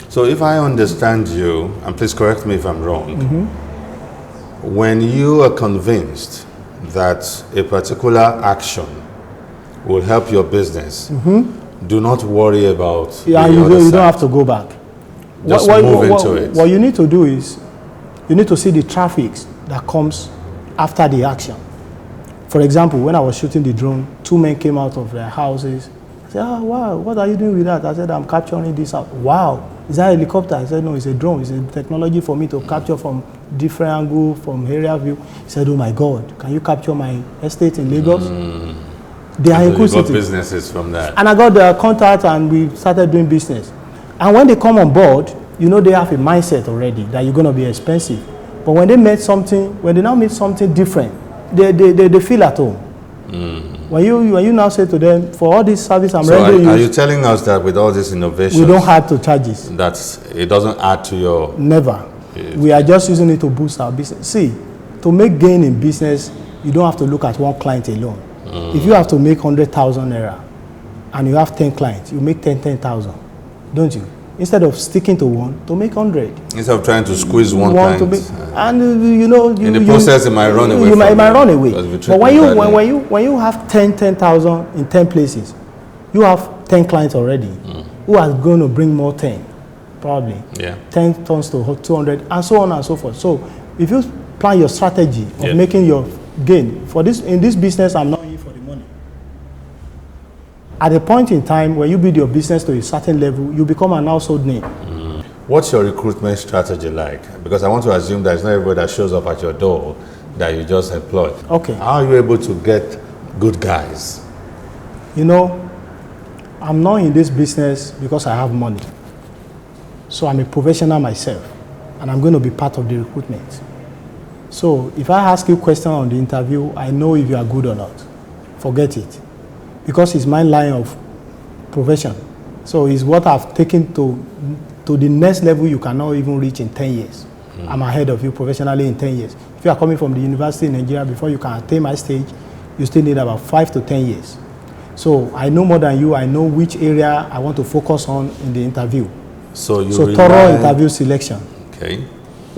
So if I understand you, and please correct me if I'm wrong, when you are convinced that a particular action will help your business, do not worry about you don't have to go back. Just move into it. What you need to do is, you need to see the traffic that comes after the action. For example, when I was shooting the drone, 2 men came out of their houses. I said, oh, wow, what are you doing with that? I said, I'm capturing this out. Wow, is that a helicopter? I said, no, it's a drone. It's a technology for me to capture from different angle, from area view. He said, oh my God, can you capture my estate in Lagos? They are inclusive. You got businesses from that. And I got the contact and we started doing business. And when they come on board, you know they have a mindset already that you're going to be expensive. But when they now meet something different, they feel at home. When you now say to them, for all this service I'm rendering you. Are you telling us that with all this innovation, we don't add to charges? That it doesn't add to your... Never. We are just using it to boost our business. See, to make gain in business, you don't have to look at one client alone. If you have to make 100,000 naira and you have 10 clients, you make 10,000, don't you? Instead of sticking to one, to make 100. Instead of trying to squeeze one client. And you know, in the process, it might run away. You might run away. But when you have 10,000 in 10 places, you have 10 clients already. Who are going to bring more 10, probably. 10 turns to 200, and so on and so forth. So if you plan your strategy of making your gain for this in this business, I'm not here for the money. At a point in time when you build your business to a certain level, you become an household name. What's your recruitment strategy like? Because I want to assume that it's not everybody that shows up at your door that you just employ. Okay. How are you able to get good guys? You know, I'm not in this business because I have money. So I'm a professional myself, and I'm going to be part of the recruitment. So if I ask you a question on the interview, I know if you are good or not. Forget it. Because it's my line of profession. So it's what I've taken to the next level you cannot even reach in 10 years. I'm ahead of you professionally in 10 years. If you are coming from the university in Nigeria, before you can attain my stage, you still need about 5 to 10 years. So I know more than you. I know which area I want to focus on in the interview. So thorough interview selection. Okay.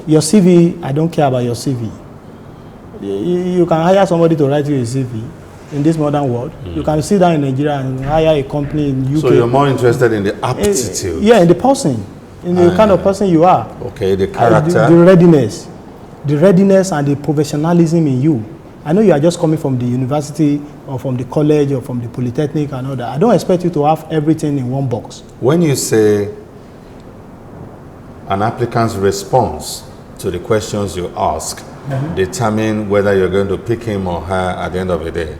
Your CV, I don't care about your CV. You can hire somebody to write you a CV in this modern world. You can sit down in Nigeria and hire a company in UK. So you're more interested in the aptitude? Yeah, in the person, in the kind of person you are. Okay, the character. The readiness and the professionalism in you. I know you are just coming from the university or from the college or from the polytechnic and all that. I don't expect you to have everything in one box. When you say an applicant's response to the questions you ask determine whether you're going to pick him or her at the end of the day,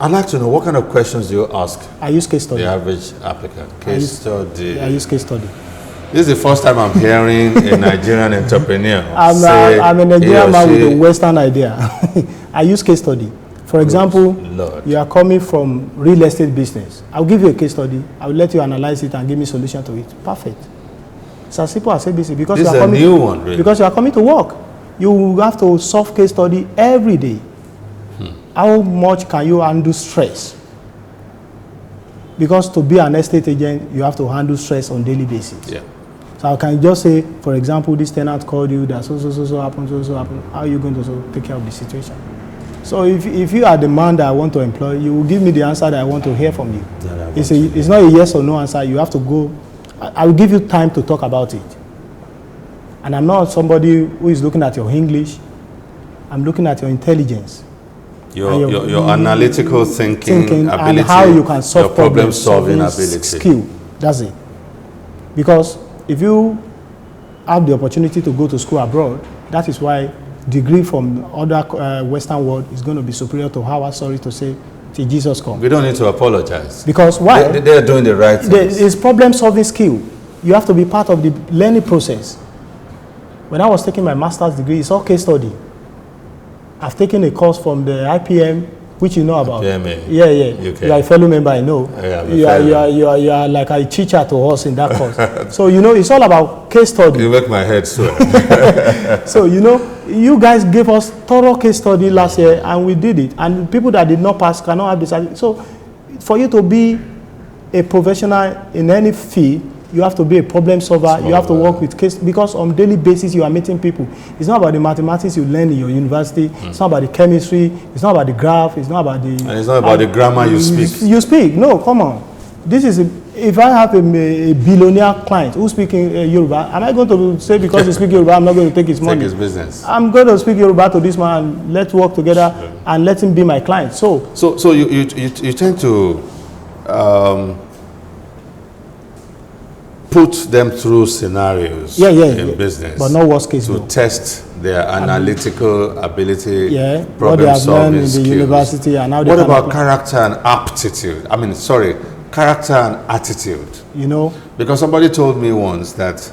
I'd like to know what kind of questions do you ask? I use case study. The average applicant. Case study. I use case study. This is the first time I'm hearing a Nigerian entrepreneur I'm a Nigerian man with a Western idea. I use case study. For example, you are coming from real estate business. I'll give you a case study. I will let you analyze it and give me a solution to it. Perfect. It's as simple as ABC. Because this is a new one, really. Because you are coming to work. You have to solve case study every day. How much can you handle stress? Because to be an estate agent, you have to handle stress on a daily basis. Yeah. So I can just say, for example, this tenant called you, that so happened, so happened. How are you going to take care of the situation? So if you are the man that I want to employ, you will give me the answer that I want to hear from you. It's not a yes or no answer. You have to go. I will give you time to talk about it. And I'm not somebody who is looking at your English. I'm looking at your intelligence. Your analytical thinking ability, and how you can solve your problem-solving ability. Skill. That's it. Because if you have the opportunity to go to school abroad, that is why degree from other Western world is going to be superior to how, sorry to say, till Jesus come. We don't need to apologize. Because why? They're doing the right things. It's problem-solving skill. You have to be part of the learning process. When I was taking my master's degree, it's all case study. I've taken a course from the IPM, which you know about. IPMA. Yeah. UK. You are a fellow member, I know. Yeah, you are like a teacher to us in that course. So, it's all about case study. You make my head swell. So, you guys gave us thorough case study last year, and we did it. And people that did not pass cannot have decided. So, for you to be a professional in any field, You have to be a problem solver. You have to work with case, because on daily basis you are meeting people. It's not about the mathematics you learn in your university. It's not about the chemistry. It's not about the graph. It's not about the. And it's not about the grammar you speak. You speak. No, come on. This is if I have a billionaire client who's speaking Yoruba, am I going to say because he speaks Yoruba, I'm not going to take his money? Take his business. I'm going to speak Yoruba to this man. Let's work together and let him be my client. So you tend to put them through scenarios in business, but not worst case to test their analytical ability, what they have learned in the university, and how they. What about character and aptitude? Character and attitude. You know, because somebody told me once that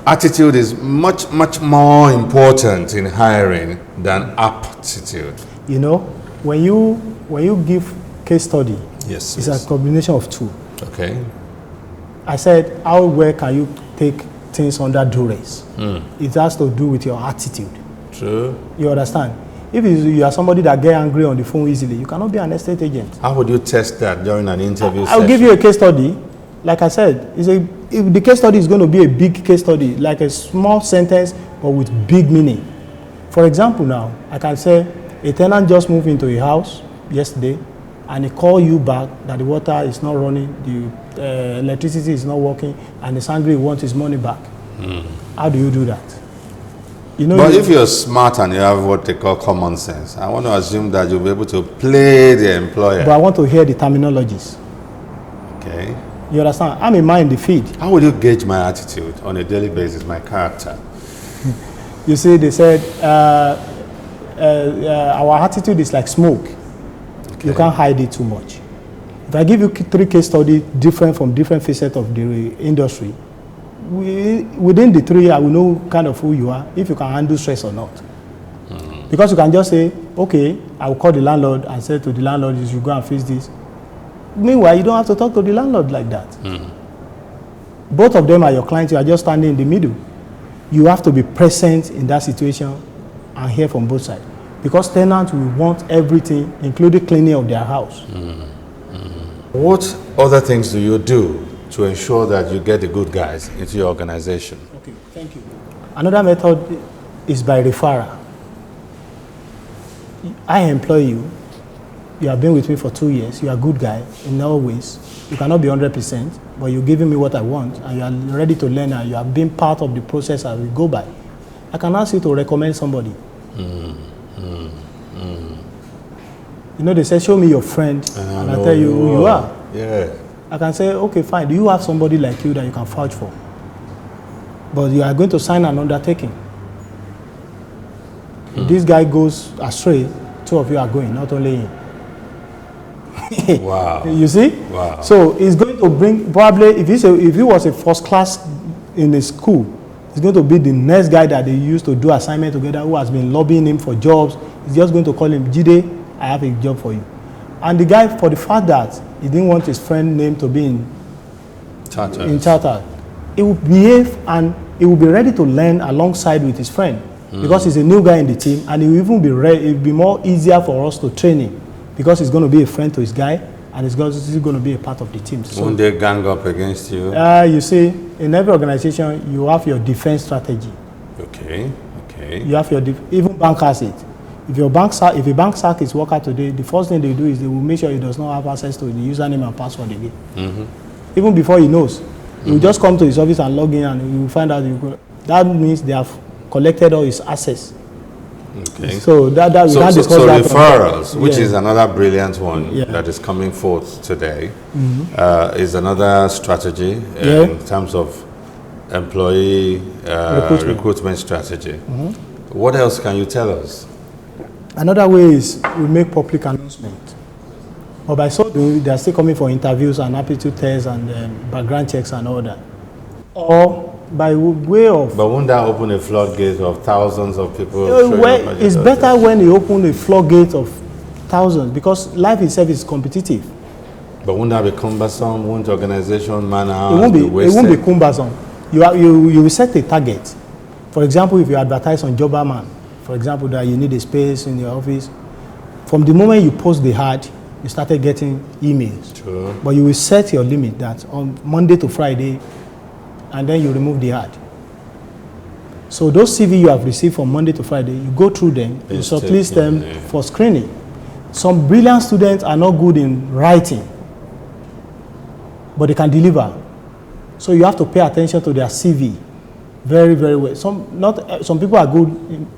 attitude is much more important in hiring than aptitude. You know, when you give case study, it's a combination of two. Okay. I said, how well can you take things under duress? It has to do with your attitude. True. You understand? If you are somebody that gets angry on the phone easily, you cannot be an estate agent. How would you test that during an interview I'll give you a case study. Like I said, if the case study is going to be a big case study, like a small sentence but with big meaning. For example now, I can say a tenant just moved into a house yesterday and he called you back that the water is not running, the electricity is not working, and he's angry, he wants his money back. How do you do that? You know, but if you're smart and you have what they call common sense, I want to assume that you'll be able to play the employer. But I want to hear the terminologies. Okay. You understand? I'm a man in the field. How would you gauge my attitude on a daily basis, my character? You see, they said our attitude is like smoke. Okay. You can't hide it too much. If I give you 3 case studies different from different facets of the industry, within the 3, I will know kind of who you are, if you can handle stress or not. Because you can just say, okay, I will call the landlord and say to the landlord, you should go and fix this. Meanwhile, you don't have to talk to the landlord like that. Both of them are your clients, you are just standing in the middle. You have to be present in that situation and hear from both sides. Because tenants will want everything, including cleaning of their house. What other things do you do to ensure that you get the good guys into your organization? Okay, thank you. Another method is by referral. I employ you. You have been with me for 2 years. You are a good guy in all ways. You cannot be 100%, but you're giving me what I want, and you are ready to learn, and you have been part of the process I will go by. I can ask you to recommend somebody. You know, they say, show me your friend, and I tell you who you are. Yeah. I can say, okay, fine. Do you have somebody like you that you can vouch for? But you are going to sign an undertaking. If this guy goes astray, 2 of you are going, not only him. Wow. You see? Wow. So it's going to bring, probably, if he was a first class in the school, it's going to be the next guy that they used to do assignment together who has been lobbying him for jobs. He's just going to call him, Jide, I have a job for you. And the guy, for the fact that he didn't want his friend name to be in charter, he will behave and he will be ready to learn alongside with his friend because he's a new guy in the team, and he will even be ready. It will be more easier for us to train him because he's going to be a friend to his guy and he's going to be a part of the team. So, won't they gang up against you? You see, in every organization, you have your defense strategy. Okay. You have your even bank has it. If a bank sack his worker today, the first thing they do is they will make sure he does not have access to the username and password again. Even before he knows, he will just come to his office and log in, and he will find out. That means they have collected all his assets. Okay. So that we can't discuss so that referrals, which is another brilliant one that is coming forth today, is another strategy in terms of employee recruitment strategy. What else can you tell us? Another way is we make public announcement. But by so doing, they are still coming for interviews and aptitude tests and background checks and all that. Or by way of... But won't that open a floodgate of thousands of people? It's better when you open a floodgate of thousands, because life itself is competitive. But won't that be cumbersome? Won't organization manner be wasted? It won't be cumbersome. You will set a target. For example, if you advertise on Jobberman, for example, that you need a space in your office, from the moment you post the ad, you started getting emails. True. But you will set your limit that on Monday to Friday, and then you remove the ad. So those CV you have received from Monday to Friday, you go through them, you shortlist them for screening. Some brilliant students are not good in writing, but they can deliver. So you have to pay attention to their CV very, very well. Some people are good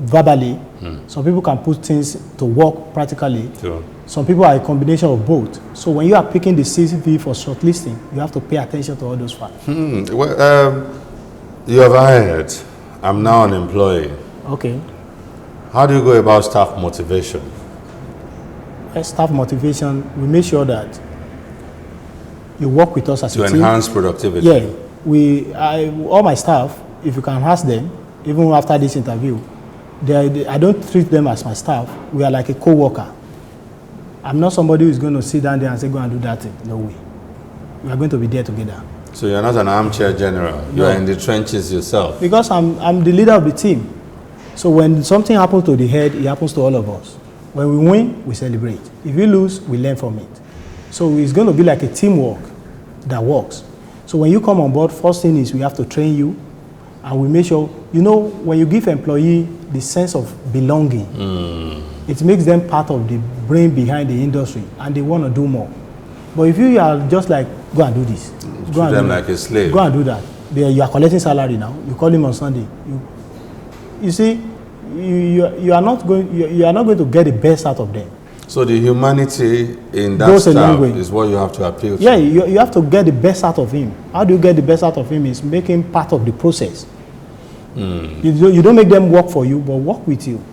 verbally. Some people can put things to work practically. Sure. Some people are a combination of both. So when you are picking the CV for shortlisting, you have to pay attention to all those facts. Well, you have hired. I'm now an employee. Okay. How do you go about staff motivation? Staff motivation, we make sure that you work with us as a team. To enhance productivity? Yeah. All my staff, if you can ask them, even after this interview, I don't treat them as my staff. We are like a co-worker. I'm not somebody who is going to sit down there and say, go and do that thing. No way. We are going to be there together. So you're not an armchair general. You are in the trenches yourself. Because I'm the leader of the team. So when something happens to the head, it happens to all of us. When we win, we celebrate. If we lose, we learn from it. So it's going to be like a teamwork that works. So when you come on board, first thing is we have to train you, and we make sure, when you give employee the sense of belonging, it makes them part of the brain behind the industry, and they want to do more. But if you are just like, go and do this, treat them like a slave. Go and do that. You are collecting salary now. You call him on Sunday. You see, you are not going to get the best out of them. So the humanity in that staff is what you have to appeal to. Yeah, you have to get the best out of him. How do you get the best out of him? Is make him part of the process. You don't make them work for you, but work with you.